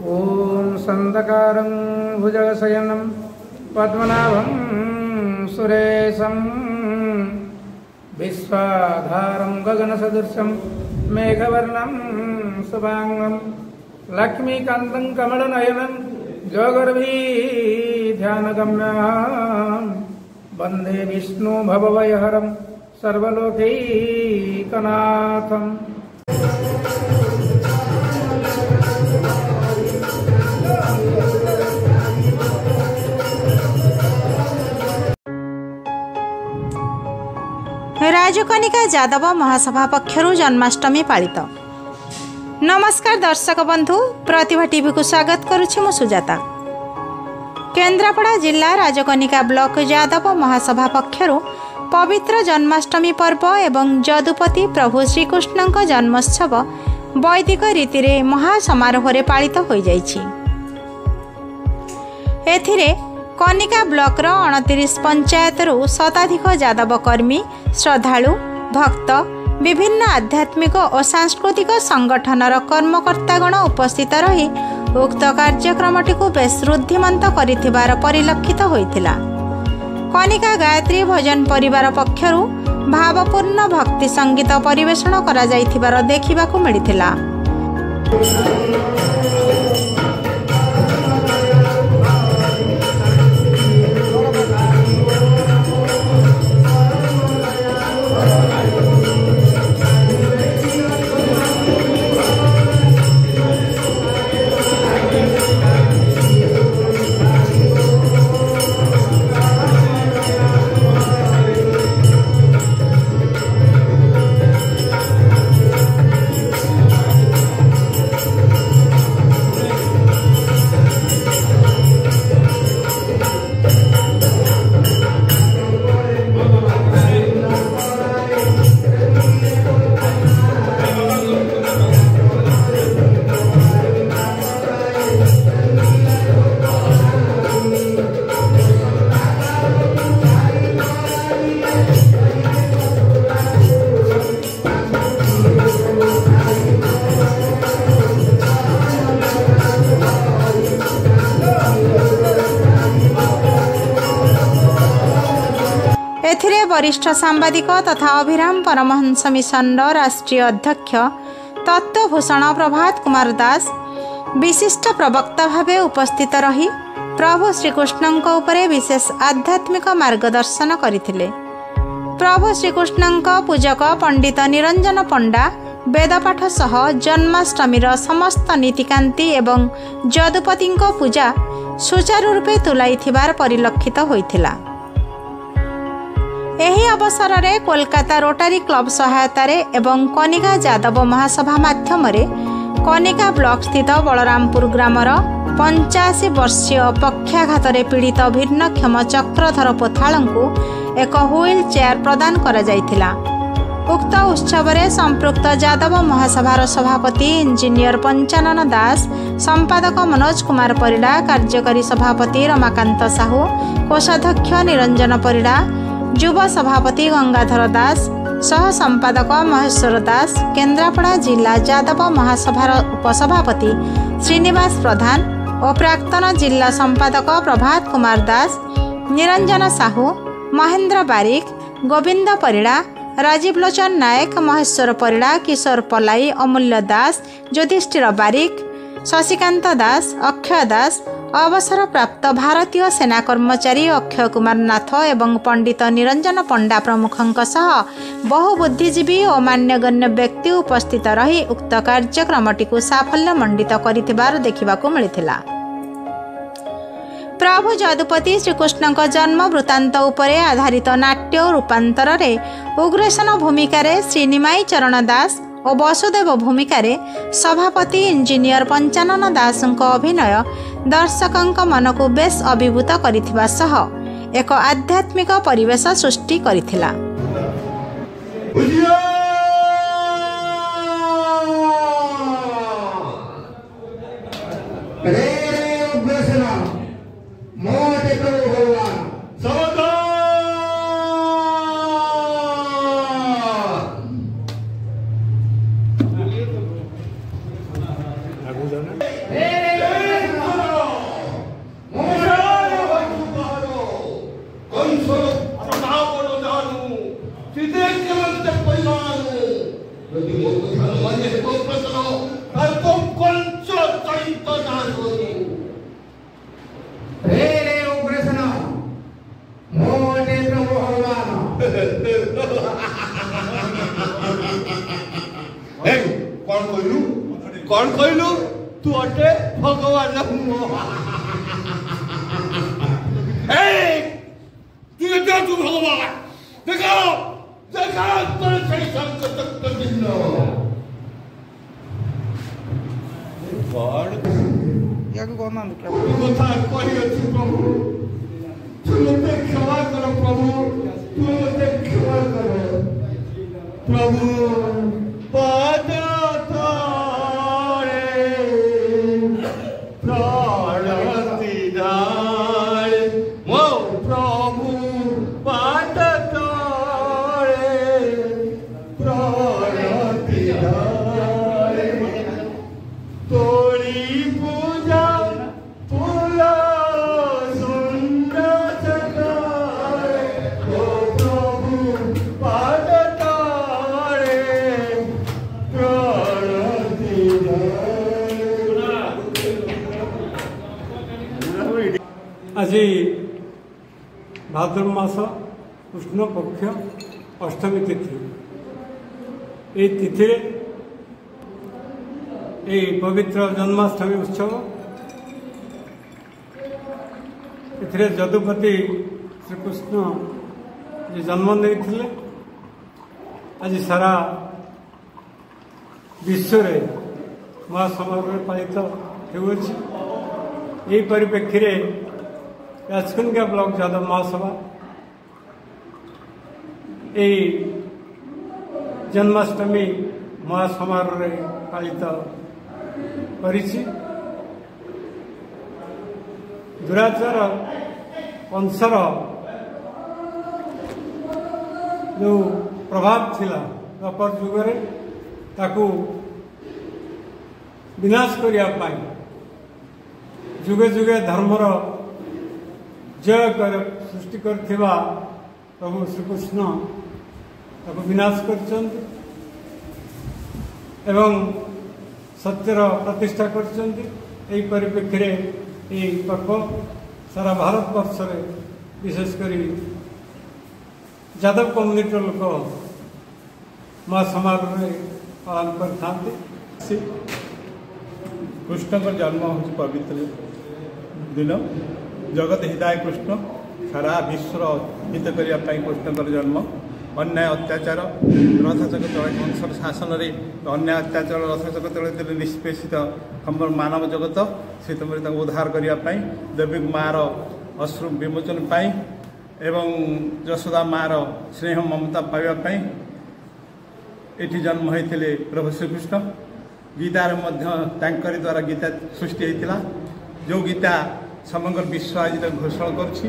ओम संदकारं भुजगशयनं पद्मनाभं सुरेशं विश्वाधारं गगनसदृशं मेघवर्णं शुभांगं लक्ष्मीकान्तं कमलनयनं जोगर्भीध्यानगम्यं वन्दे विष्णु भवभयहरं सर्वलोकैकनाथम्। राजकनिका यादव महासभा पक्षरु जन्माष्टमी पालित। नमस्कार दर्शक बंधु, प्रतिभा टीवी को स्वागत करुछि मु सुजाता। केन्द्रापड़ा जिला राजकनिका ब्लॉक यादव महासभा पक्षरु पवित्र जन्माष्टमी पर्व एवं जदुपति प्रभु श्रीकृष्णଙ୍କ जन्मोत्सव वैदिक रीति रे महासमारोह रे पालित होई जाइछि। एथिरे कनिका ब्लॉक 29 पंचायत शताधिक यादव कर्मी, श्रद्धालु, भक्त, विभिन्न आध्यात्मिक और सांस्कृतिक संगठनर कर्मकर्तागण उपस्थित रही उक्त कार्यक्रमटी को बेस रुद्धिमंत करिथिबार परिलक्षित होइथिला। कनिका गायत्री भजन परिवार पक्षरु भावपूर्ण भक्ति संगीत परिवेषण करा जाइथिबार देखिबाकू मिलिथिला। एथिरे वरिष्ठ सांबादिक तथा अभिराम परमहंस मिशन राष्ट्रीय अध्यक्ष तत्वभूषण प्रभात कुमार दास विशिष्ट प्रवक्ता भावे उपस्थित रही प्रभु श्रीकृष्णଙ୍କ उपरे विशेष आध्यात्मिक मार्गदर्शन करथिले। प्रभु श्रीकृष्णଙ୍କ पूजक पंडित निरंजन पंडा वेदपाठ सह जन्माष्टमीर समस्त नीतिकांति एवं जदुपतिଙ୍କ पूजा सुचारू रूपे तुलाइथिबार परिलक्षित होइथिला। एही अवसर रे कोलकाता रोटारी क्लब सहायता रे एवं कनिका यादव महासभा माध्यम रे कनिका ब्लॉक स्थित बलरामपुर ग्रामर 85 वर्षीय पक्षाघात रे पीड़ित भिन्नक्षम चक्रधर पोथाळंकु एक व्हील चेयर प्रदान करा जायथिला। उक्त उत्सव रे संपृक्त यादव महासभार सभापति इंजीनियर पंचानन दास, संपादक मनोज कुमार परिडा, कार्यकारी सभापति रमाकांत साहू, कोषाध्यक्ष निरंजन परिडा, युव सभापति गंगाधर दास, सह संपादक महेश्वर दास, केन्द्रापड़ा जिला यादव महासभार उपसभापति श्रीनिवास प्रधान और प्राक्तन जिला संपादक प्रभात कुमार दास, निरंजन साहू, महेंद्र बारिक, गोविंद परिडा, राजीव लोचन नायक, महेश्वर परिडा, किशोर पलाई, अमूल्य दास, ज्योतिष्ठिर बारिक, शशिकांत दास, अक्षय दास, अवसर प्राप्त भारतीय सेना कर्मचारी अक्षय कुमार नाथ एवं पंडित निरंजन पंडा प्रमुखଙ୍କ सह बहु बुद्धिजीवी और मान्यगण्य व्यक्ति उपस्थित रही उक्त कार्यक्रमटी को साफल्यमंडित करिथिबार देखिबाकू मिलिथिला। प्रभु जदुपति श्रीकृष्णଙ୍କ जन्म वृत्तांत उपरे आधारित नाट्य रूपांतर रे उग्रसेन भूमिका रे श्री निमाई चरण दास और वसुदेव भूमिका रे सभापति इंजीनियर पंचानन दासଙ୍କ अभिनय दर्शकଙ୍କ मन को बेस अभिभूत करिथिबा सह एक आध्यात्मिक परिवेश सृष्टि करिथिला। Hey! कौन कहलु तू अटे भगवान तू भगवान देखो देखो तोर सही संकट दिन कौन याको कोन कथा कहि अछि प्रभु तू मते क्षमा कर प्रभु तू मते क्षमा कर प्रभु पाद तारे प्राणति दाय मो प्रभु पाद तारे प्राणति दाय तोरी पूजा पूरा सुंदर जगाए ओ प्रभु पाद तारे प्राणति आज भाद्र मास कृष्ण पक्ष अष्टमी तिथि ये तिथि ये पवित्र जन्माष्टमी उत्सव एथिरे जदुपति श्रीकृष्ण जी जन्म नहीं आज सारा विश्व महासमारोह पालित होउछि। यही परिप्रेक्षी राजकनिका ब्लॉक यादव महासभा यही जन्माष्टमी महासमारोह पालित करिछि। दुराचार वंशर जो प्रभाव थिला द्वापर जुगरे ताकू विनाश करिया पाई जुगे जुगे धर्मर जय कर सृष्टि करथिबा प्रभु श्रीकृष्ण ताकू विनाश करछन्ति एवं सत्यर प्रतिष्ठा करछन्ति। एही परिप्रेक्षी रे एही पर्व सारा भारत वर्ष रे विशेषकर यादव कम्युनिटी लोक महासमारोह पालन करते। कृष्ण का जन्म हूँ पवित्र दिन जगत हिताय कृष्ण सारा विश्व हित करने कृष्ण जन्म अन्याय अत्याचार रथचक तले कंसर शासन में अन्याय अत्याचार रथचक तले निष्पेषित हमर मानव जगत से तुम उद्धार करने देवी मार अश्रु विमोचन एवं यशोदा मार स्नेह ममता पाइबापी एटी जन्म होते प्रभु श्रीकृष्ण। गीतार तांकरी द्वारा गीता सृष्टि होता जो गीता समग्र विश्व आज घोषणा करुँच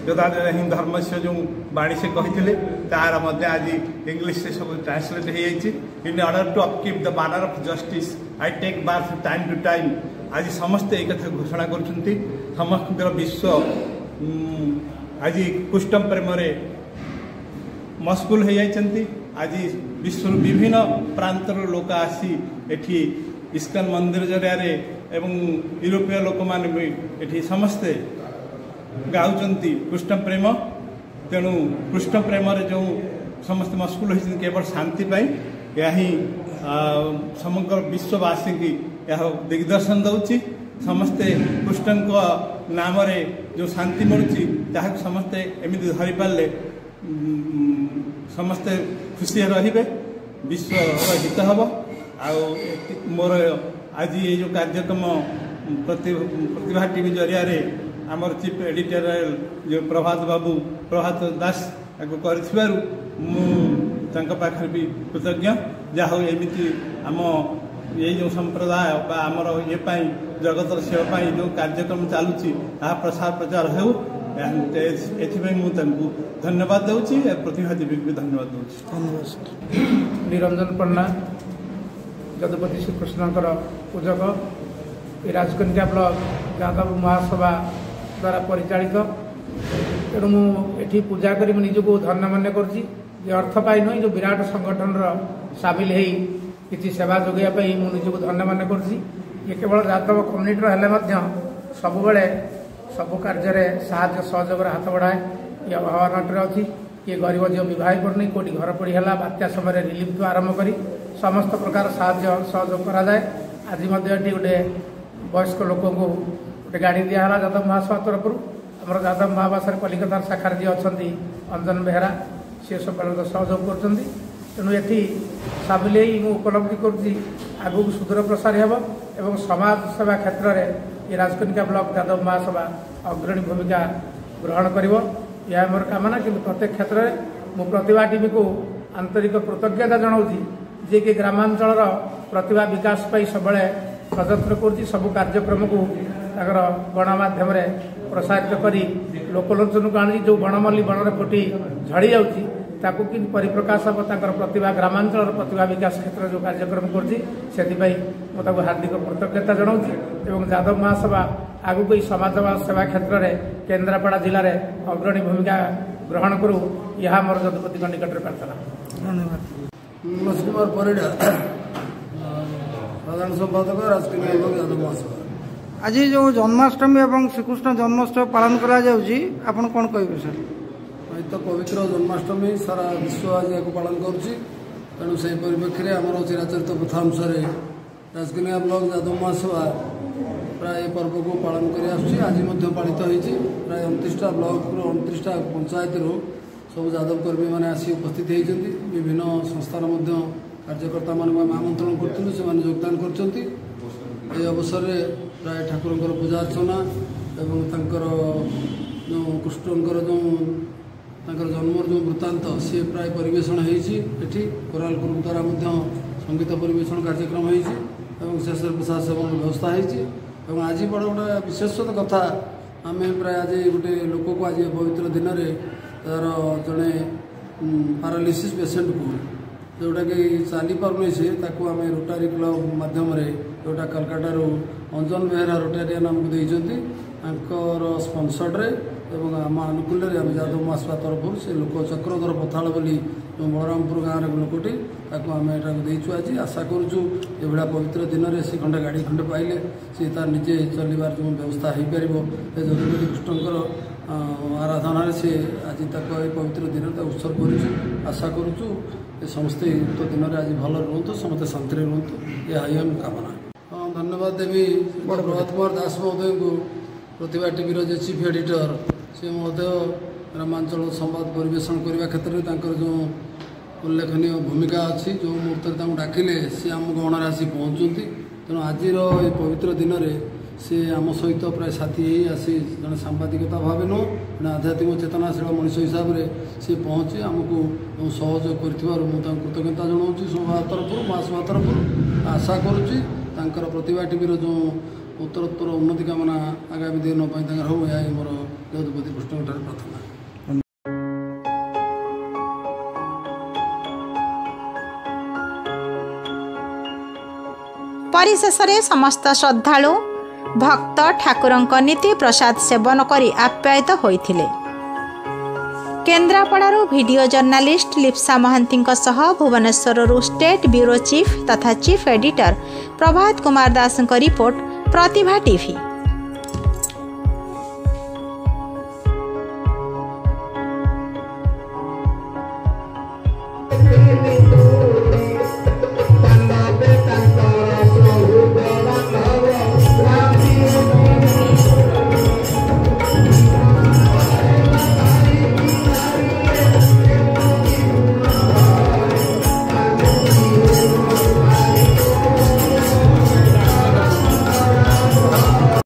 जोदा हिंदू धर्म से जो बाणी से कहते तार आज इंग्लिश से सब ट्रांसलेट हो in order to upkeep the banner of justice I take birth time to time आज समस्ते एक कथा घोषणा करुँच समस्त विश्व आज कृष्ण प्रेम मशगुल हो जाती। आज विश्व विभिन्न प्रांतर लोक आसी एठी इस्कन मंदिर जरिया एवं यूरोपीय लोक मैंने भी एठी समस्ते गाउचंती कृष्ण प्रेम तेणु कृष्ण प्रेम जो समस्त मशगुल होती केवल शांति यही समग्र विश्ववासी की यह दिग्दर्शन दौची समस्ते कृष्ण नाम जो शांति मिलूँ जहाँ समस्ते एमती धरी पारे समस्ते खुशी रे विश्व हित हम मोर आज ये जो कार्यक्रम प्रतिभा टीवी जरिया आमर चीफ एडिटोरियल जो प्रभात बाबू प्रभात दास पाखे भी कृतज्ञ जहाँ एमती आम ये जो संप्रदाय आमर ये जगत सेवा जो कार्यक्रम चलुची प्रसार प्रचार हो धन्यवाद दूसरी प्रतिभा देवी भी धन्यवाद दूसरी। निरंजन पन्ना जदुपति श्रीकृष्णकर पूजक राजकनिका ब्लॉक यादव महासभा द्वारा परिचालित तेणु मुझे पूजा कर निजको धन्य मन कर अर्थ पाई नुह जो विराट संगठन सामिल हो किसी सेवा जोगाई निजको धन्य मन कर केवल यादव कम्युनिटी सब बेले सब कार्य साहाय्य सहयोग हाथ बढ़ाए ये अभाव अच्छी किए गरीब जो बहुत पड़नी कौटी घर पड़ी है बात्या समय रिलीफ आरंभ कर समस्त प्रकार साहाय्य सहयोग कराए। आज गोटे वयस्क लोक को गोटे गाड़ी दिहला यादव महासभा तरफ आम यादव महाभाषा कलिकतार शाखार जी अच्छा अंजन बेहरा सी सब सहयोग कर तेणु ये सामिल उपलब्धि करुँगी आगू सुदूर प्रसार हो एवं समाज सेवा क्षेत्र में ये राजकनिका ब्लॉक यादव महासभा अग्रणी भूमिका ग्रहण कर मोर कामना कि प्रत्येक क्षेत्र में मु प्रतिभा टीवी को आंतरिक कृतज्ञता जनाऊँगी जे कि ग्रामांचल प्रतिभा विकास सब सजत्र कर सब कार्यक्रम को गणमाध्यम प्रसारित कर लोकलोचन को आनी जो बनमल्ली बन में फुटी झड़ी जाऊँगी ताकू कि परिप्रकाश हम प्रतिभा ग्रामांचल प्रतिभा विकास क्षेत्र जो कार्यक्रम कर हार्दिक कृतज्ञता जनाऊँगी और यादव महासभा आगू को समाज सेवा क्षेत्र में केन्द्रापड़ा जिले में अग्रणी भूमिका ग्रहण करूँ यह मोर जदुपति निकट में प्रार्थना। धन्यवाद। मनोज कुमार परिडा साधारण संपादक राजकीय यादव महासभा। आज जो जन्माष्टमी और श्रीकृष्ण जन्मोत्सव पालन करा जाउची आपण कोन कहबे सर? तो पवित्र जन्माष्टमी सारा विश्व आज को पालन करुच्ची तेणु से परिप्रेक्षी में आमर चिराचरित प्रथा अनुसार राजकीय ब्लॉक यादव महासभा प्राय पर्व को पालन कर आज पालित होती प्राय 29टा ब्लॉक 29टा पंचायत सब यादव कर्मी मैंने आसी उपस्थित होती विभिन्न संस्थार कार्यकर्ता मान आमंत्रण करूँ से योगदान कर अवसर में प्राय ठाकुर पूजा अर्चना एवं जो कृष्णकर जो जन्मर जो वृत्तांत सी प्राय परिवेषण होती कोराल ग्रुप द्वारा संगीत परिवेषण कार्यक्रम होती शेष प्रसाद सेवन व्यवस्था होती आज बड़ गोटे विशेष कथा आम प्राय आज गोटे लोक को आज पवित्र दिन में तार जड़े पारालिसिस पेसेंट को जोटा कि चली पारे से आम रोटारी क्लब मध्यम जोटा कलकाता अंजन बेहरा रोटारियान आमको देते स्पन्सर्ड एवं आम आनुकूल्य आम यादव महासभा तरफ से लोक चक्रधर पथाल बोली जो बलरामपुर गाँव लोकटी आम यहाँ देचु आज आशा करुचु एभा पवित्र दिन में से खंडे गाड़ी खंडे पाइले सी तार निजे चलबार जो व्यवस्था हो पार जगन्नाथ कृष्णकर आराधना से आज पवित्र दिन उत्सर्ग कर आशा करुचु समस्ते उक्त दिन में आज भल रुहतु समस्त शांति रुहतु यह कामना। हाँ धन्यवाद देवी प्रभात कुमार दास महोदय को प्रतिभा टीवी जो चीफ एडिटर से महोदय ग्रामांचल संवाद परिवेषण करने क्षेत्र में जो उल्लेखनीय भूमिका अच्छी जो मुहूर्त डाकिले सी आम गहणार आसी पहुँचती तेणु आज पवित्र दिन में सी आम सहित प्राय साथी आसी जड़े सांबादिकता भाव नुह जड़े आध्यात्मिक चेतनाशील मनीष हिसाब से सी पहुँची आमको सहयोग कृतज्ञता जनाऊँ सभा तरफ महासभा तरफ आशा करुच्ची प्रतिभा टीवी जो उत्तरोत्तर उन्नति कामना आगामी दिन हो यह मोर जगदपति कृष्ण प्रार्थना। परिशेष समस्त श्रद्धालु भक्त ठाकुरଙ୍କ नीति प्रसाद सेवन करी आप्यायित होइथिले। केन्द्रापड़ारू video journalist Lipsa Mahanti Bhubaneswar state bureau chief तथा chief editor Prabhat Kumar Das report Pratibha TV.